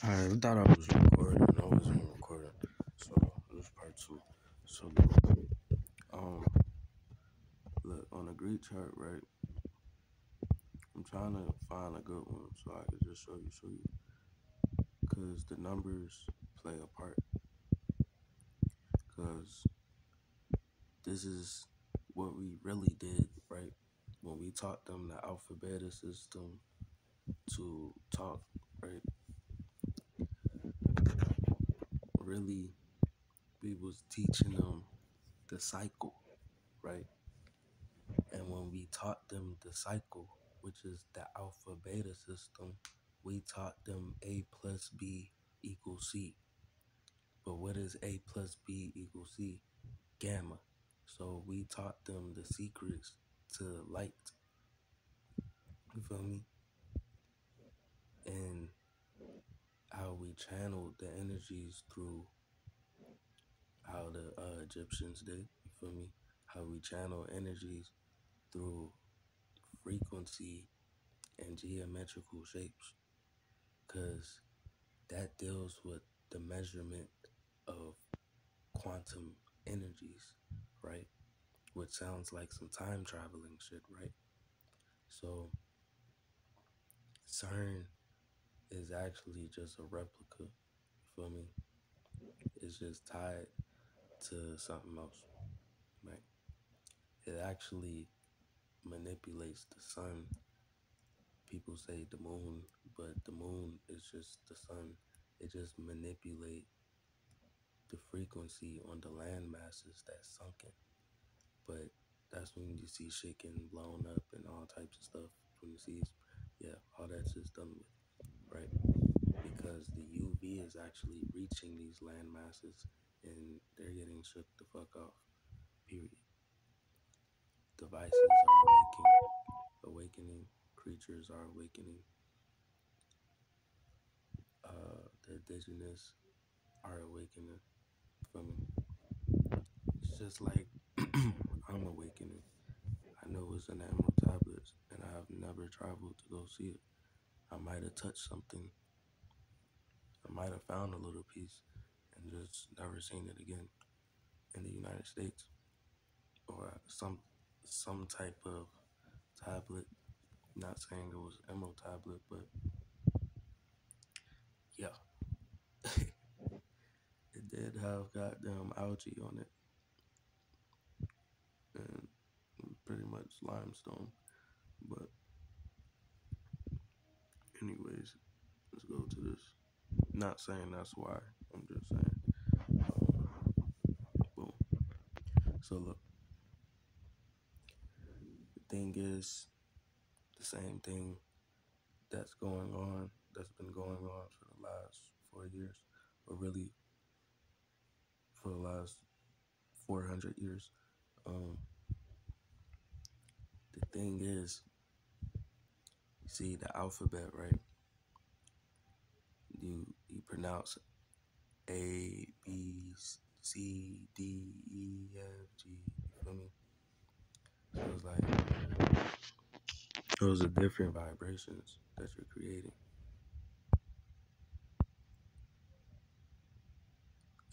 Alright, I thought I was recording. I wasn't recording. So this is part two. So um look on the Greek chart, right? I'm trying to find a good one so I can just show you. Cause the numbers play a part. Cause this is what we really did, right? When we taught them the alpha beta system to talk, right? Really we was teaching them the cycle, right? And when we taught them the cycle, which is the alpha beta system, we taught them A plus B equals C. But what is A plus B equals C? Gamma. So we taught them the secrets to light. You feel me? And how we channeled the energies through how the Egyptians did. You feel me? How we channel energies through frequency and geometrical shapes. Because that deals with the measurement of quantum energies, right? Which sounds like some time traveling shit, right? So CERN is actually just a replica, you feel me? It's just tied to something else, right? It actually manipulates the sun. People say the moon, but the moon is just the sun. It just manipulates the frequency on the land masses that's sunken. But that's when you see shit getting blown up and all types of stuff from the seas. Yeah, all that shit's done with, right? Because the UV is actually reaching these land masses and they're getting shook the fuck off. Period. Devices are awakening. Creatures are awakening. The indigenous are awakening. Feel me? It's just like I'm awakening. I know it's in the Emerald Tablets, and I have never traveled to go see it. I might have touched something. I might have found a little piece and just never seen it again in the United States or some type of tablet. Not saying it was Emerald Tablet, but yeah, it did have goddamn algae on it and pretty much limestone. But anyways, let's go to this. Not saying that's why. I'm just saying. Boom. So look, the thing is the same thing that's going on, that's been going on for the last 4 years, or really for the last 400 years. Um, the thing is, you see the alphabet, right? You pronounce A, B, C, D, E, F, G. You feel me? So it's like those are different vibrations that you're creating.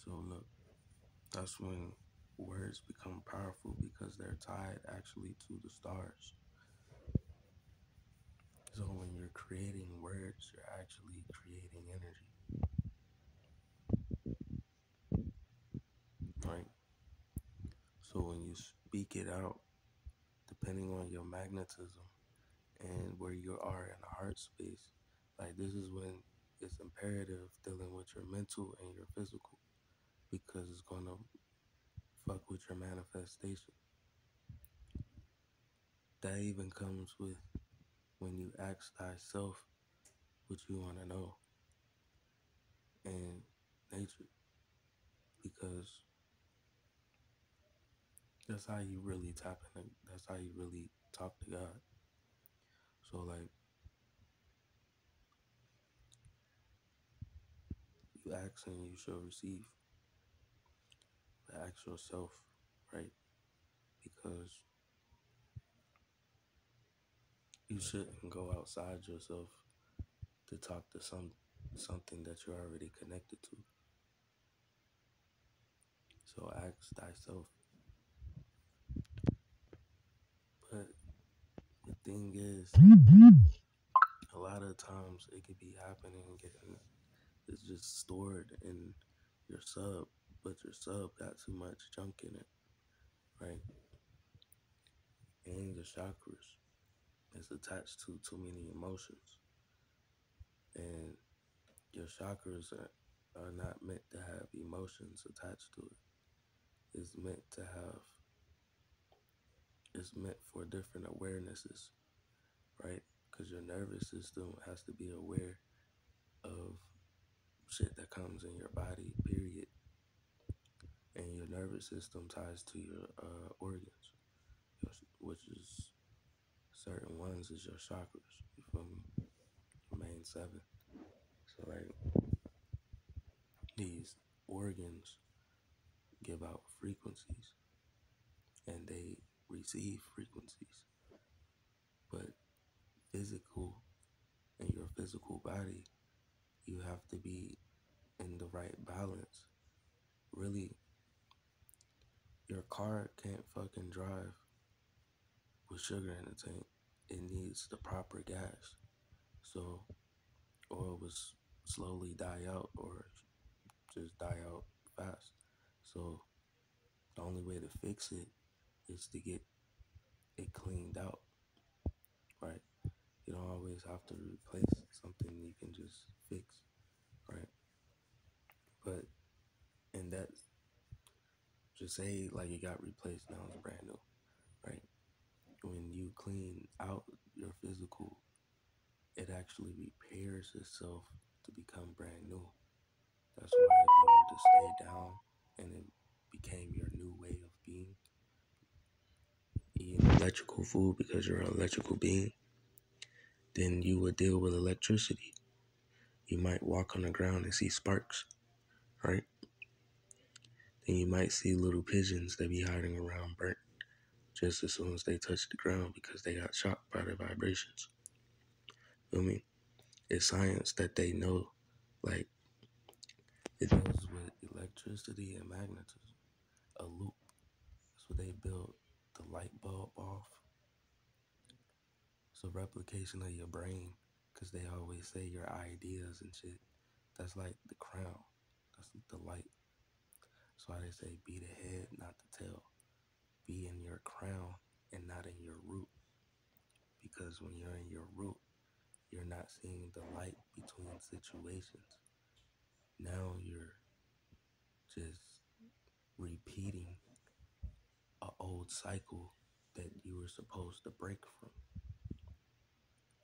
So look, that's when words become powerful because they're tied actually to the stars. So when you're creating words, you're actually creating energy, right? So when you speak it out, depending on your magnetism and where you are in the heart space, like this is when it's imperative dealing with your mental and your physical because it's gonna fuck with your manifestation. That even comes with when you ask thyself what you want to know in nature because that's how you really tap in. That's how you really talk to God. So like you ask and you shall receive. But ask yourself, right? Because you shouldn't go outside yourself to talk to some something that you're already connected to. So ask thyself. But the thing is, a lot of times it could be happening, getting it's just stored in your sub, but your sub got too much junk in it, right? And your chakras is attached to too many emotions, and your chakras are not meant to have emotions attached to it. It's meant to have. It's meant for different awarenesses, right? Because your nervous system has to be aware of shit that comes in your body, period. And your nervous system ties to your organs, which is certain ones is your chakras. You feel me? Your main seven. So like these organs give out frequencies and they receive frequencies. But physical in your physical body, you have to be in the right balance. Really, your car can't fucking drive with sugar in the tank. It needs the proper gas. So oil was slowly die out or just die out fast. So the only way to fix it is to get it cleaned out, right? You don't always have to replace something you can just fix, right? But and that just say like it got replaced, now it's brand new, right? When you clean out your physical, it actually repairs itself to become brand new. That's why if you were to stay down and it became your new way of being, eating electrical food because you're an electrical being, then you would deal with electricity. You might walk on the ground and see sparks, right? Then you might see little pigeons that be hiding around burnt just as soon as they touch the ground because they got shocked by the vibrations. Feel me? It's science that they know, like it deals with electricity and magnetism. A loop. That's what they built the light bulb off. It's a replication of your brain because they always say your ideas and shit. That's like the crown. That's the light. That's why they say be the head, not the tail. Be in your crown and not in your root. Because when you're in your root, you're not seeing the light between situations. Now you're just repeating an old cycle that you were supposed to break from,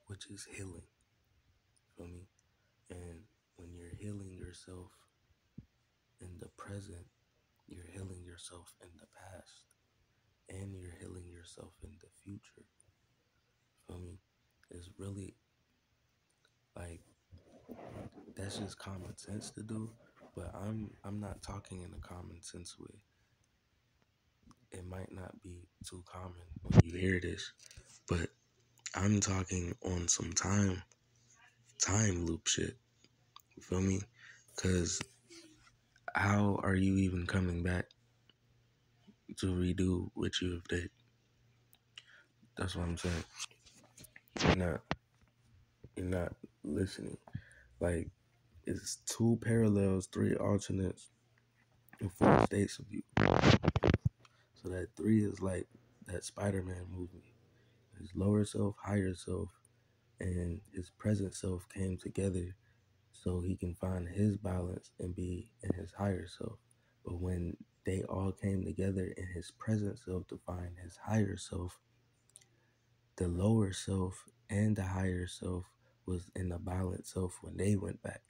which is healing. Feel me? And when you're healing yourself in the present, you're healing yourself in the past, and you're healing yourself in the future. Feel me? It's really like that's just common sense to do, but I'm not talking in a common sense way. It might not be too common when you hear this, but I'm talking on some time loop shit. You feel me? Cause how are you even coming back to redo what you have did? That's what I'm saying. You're not you're not listening. Like it's two parallels, three alternates, and four states of you. So that three is like that Spider-Man movie. His lower self, higher self, and his present self came together so he can find his balance and be in his higher self. But when they all came together in his present self to find his higher self, the lower self and the higher self was in the balance self when they went back.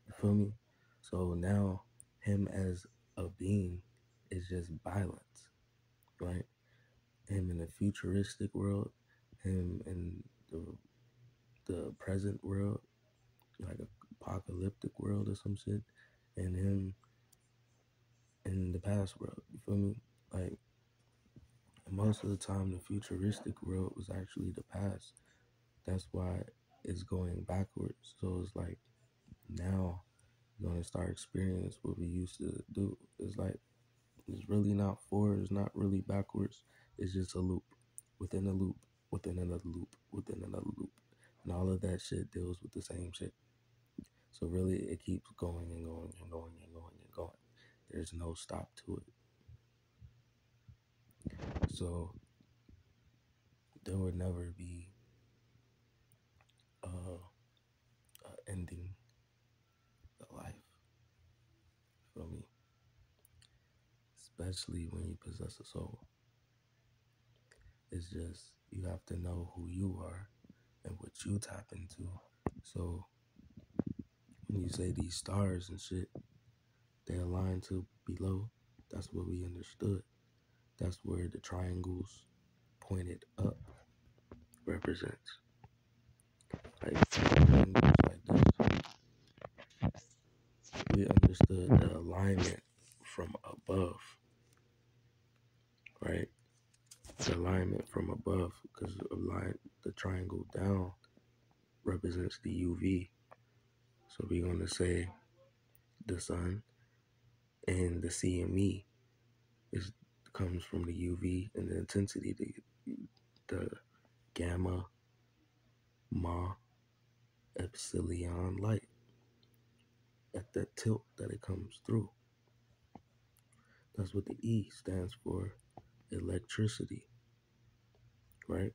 You feel me? So now him as a being is just balance, right? Him in the futuristic world, him in the present world, like a apocalyptic world or some shit, and him in the past world. You feel me? Like most of the time, the futuristic world was actually the past. That's why it's going backwards. So it's like Now you're gonna start experiencing what we used to do. It's like it's really not forward, it's not really backwards. It's just a loop within a loop, within another loop, within another loop. And all of that shit deals with the same shit. So really it keeps going and going and going and going and going. There's no stop to it. So there would never be a ending to life. Feel me? Especially when you possess a soul. It's just you have to know who you are and what you tap into. So when you say these stars and shit, they align to below, that's what we understood. That's where the triangles pointed up represents. Like triangles like this. We understood the alignment from above, right? The alignment from above, because the triangle down represents the UV. So we're gonna say the sun and the CME is comes from the UV and the intensity, the gamma, ma, epsilon light at that tilt that it comes through. That's what the E stands for, electricity, right?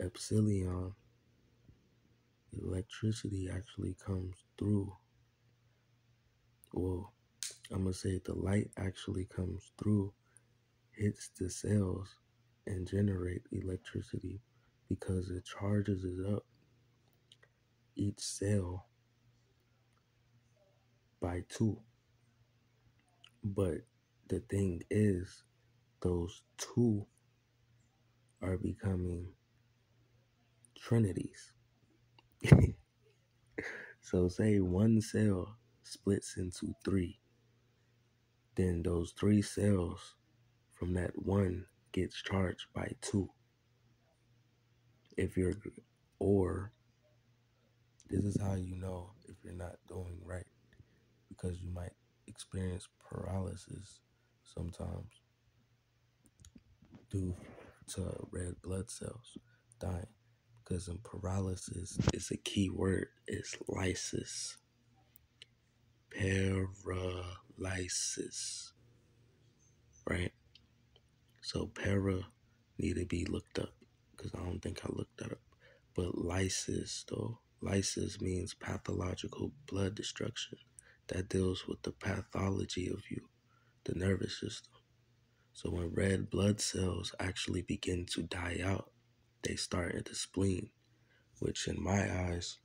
Epsilon, electricity actually comes through. Well, I'm gonna say the light actually comes through, hits the cells, and generate electricity because it charges it up each cell by 2. But the thing is, those 2 are becoming trinities. So say one cell splits into 3, then those 3 cells from that 1 gets charged by 2. If you're, or this is how you know if you're not doing right, because you might experience paralysis sometimes due to red blood cells dying. Because in paralysis, it's a key word. It's lysis. Paralysis. Right? So para need to be looked up because I don't think I looked that up. But lysis, though, lysis means pathological blood destruction. That deals with the pathology of you, the nervous system. So when red blood cells actually begin to die out, they start at the spleen, which in my eyes,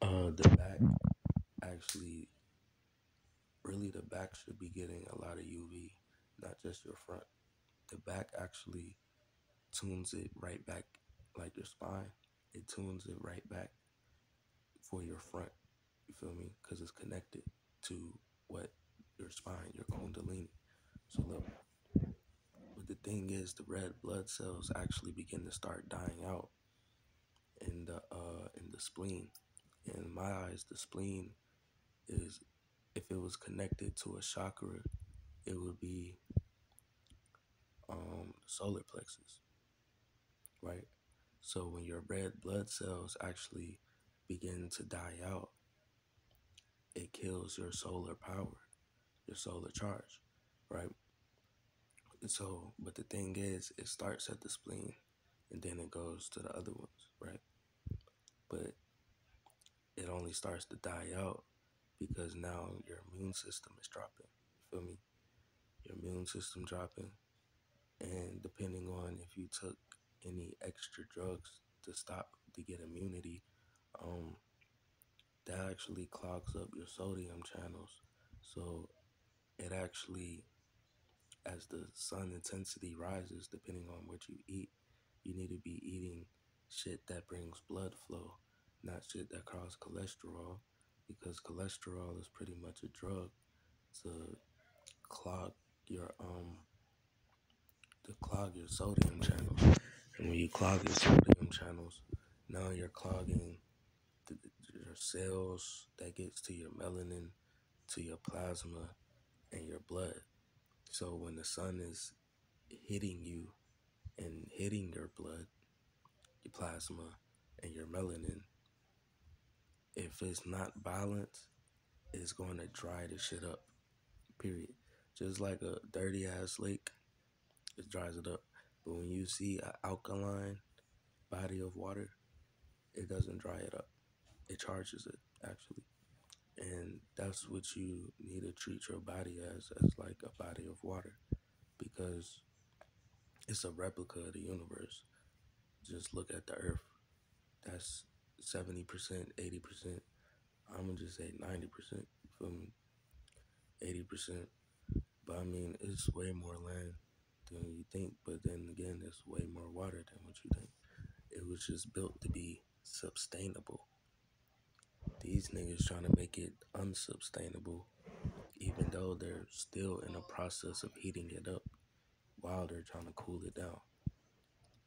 the back actually, really the back should be getting a lot of UV, not just your front. The back actually tunes it right back, like your spine. It tunes it right back for your front. You feel me? Because it's connected to what your spine, your kundalini. So look, but the thing is, the red blood cells actually begin to start dying out in the spleen. In my eyes, the spleen is, if it was connected to a chakra, it would be solar plexus, right? So when your red blood cells actually begin to die out, it kills your solar power, your solar charge, right? And so, but the thing is, it starts at the spleen and then it goes to the other ones, right? But it only starts to die out because now your immune system is dropping. You feel me? Your immune system dropping, and depending on if you took any extra drugs to get immunity, that actually clogs up your sodium channels. So it actually, as the sun intensity rises, depending on what you eat, you need to be eating shit that brings blood flow, not shit that causes cholesterol, because cholesterol is pretty much a drug to clog your sodium channels. And when you clog your sodium channels, now you're clogging your cells, that gets to your melanin, to your plasma, and your blood. So when the sun is hitting you and hitting your blood, your plasma, and your melanin, if it's not balanced, it's going to dry the shit up. Period. Just like a dirty ass lake, it dries it up. But when you see an alkaline body of water, it doesn't dry it up. It charges it, actually. And that's what you need to treat your body as like a body of water, because it's a replica of the universe. Just look at the earth. That's 70%, 80%. I'm gonna just say 90%. You feel me? 80%. But I mean, it's way more land than you think. But then again, it's way more water than what you think. It was just built to be sustainable. These niggas trying to make it unsustainable, even though they're still in the process of heating it up while they're trying to cool it down.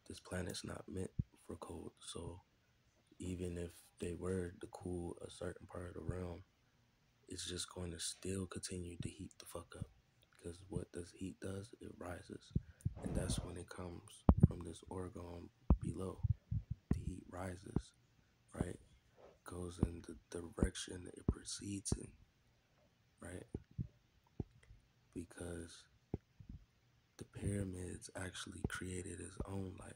This planet's not meant for cold, so even if they were to cool a certain part of the realm, it's just going to still continue to heat the fuck up. Because what this heat does, it rises. And that's when it comes from this orgone below. The heat rises, right? Goes in the direction it proceeds in, right? Because the pyramids actually created its own light.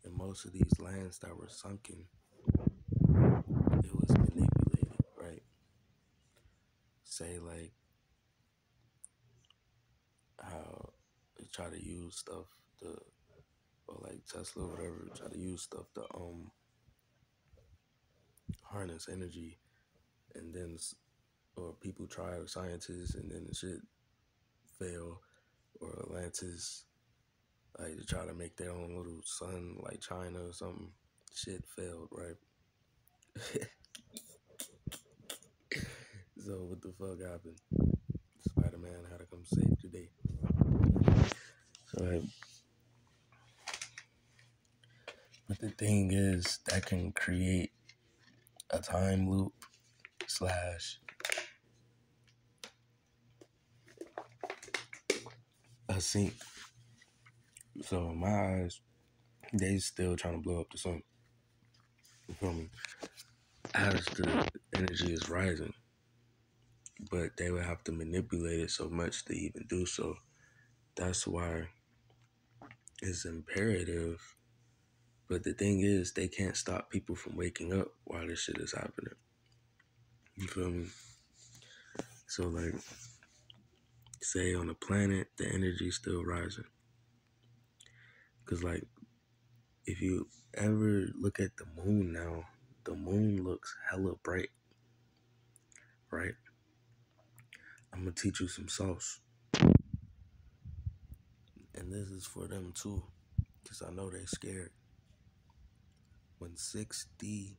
And most of these lands that were sunken, it was manipulated, right? Say like how they try to use stuff to, or like Tesla or whatever, try to use stuff to harness energy, and then or people try, or scientists, and then the shit fail, or Atlantis, like to try to make their own little sun like China or something. Shit failed, right? So what the fuck happened? Spider-Man had to come save the day. So like, but the thing is, that can create a time loop slash a sink. So in my eyes, they still trying to blow up the sun. You feel me? As the energy is rising, but they would have to manipulate it so much to even do so. That's why it's imperative. But the thing is, they can't stop people from waking up while this shit is happening. You feel me? So like, say on a planet, the energy's still rising. Cause like, if you ever look at the moon now, the moon looks hella bright, right? I'm gonna teach you some sauce. And this is for them too, because I know they scared. When 6D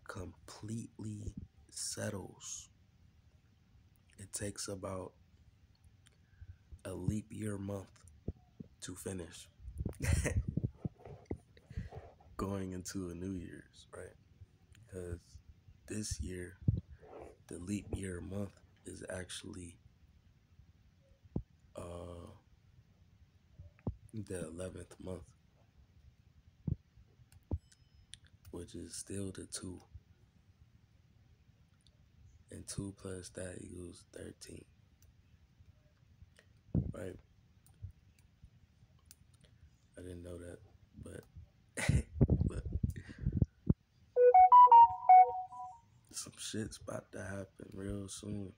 completely settles, it takes about a leap year month to finish. Going into a New Year's, right? Because this year, the leap year month is actually the 11th month, which is still the 2. And 2 plus that equals 13, right? I didn't know that, but but some shit's about to happen real soon.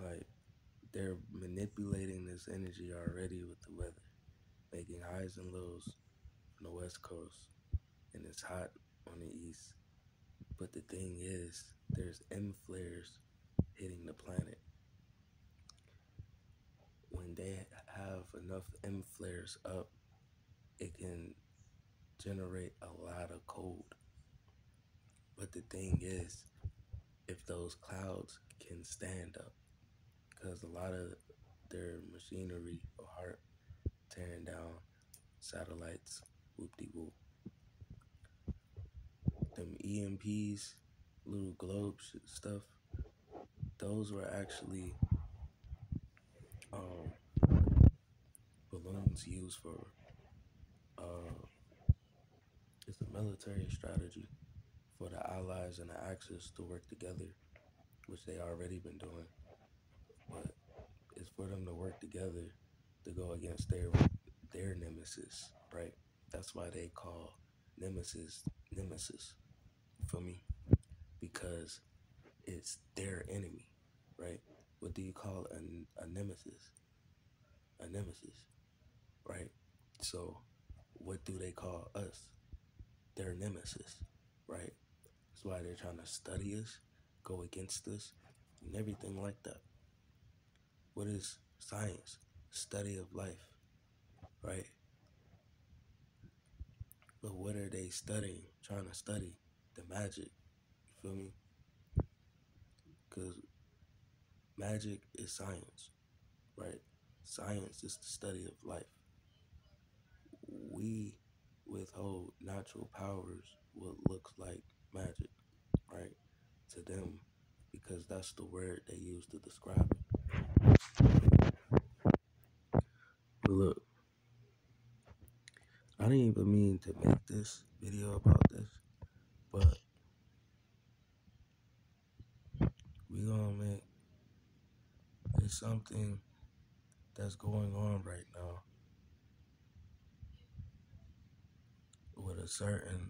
Like, they're manipulating this energy already with the weather, making highs and lows on the West Coast, and it's hot on the East. But the thing is, there's M flares hitting the planet. When they have enough M flares up, it can generate a lot of cold. But the thing is, if those clouds can stand up, because a lot of their machinery are tearing down satellites, whoop-de-whoop. them EMPs, little globe stuff, those were actually um, balloons used for, uh, it's a military strategy for the Allies and the Axis to work together, which they already been doing, but it's for them to work together to go against their nemesis, right? That's why they call nemesis for me, because it's their enemy, right? What do you call a nemesis? A nemesis, right? So, what do they call us? Their nemesis, right? That's why they're trying to study us, go against us, and everything like that. What is science? Study of life, right? But what are they studying? Trying to study the magic. You feel me? Because magic is science, right? Science is the study of life. We withhold natural powers, what looks like magic, right? To them, because that's the word they use to describe it. But look, I didn't even mean to make this video about this, but we gonna make it's something that's going on right now with a certain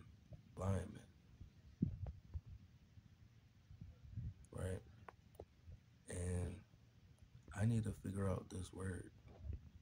blind man, right? And I need to figure out this word.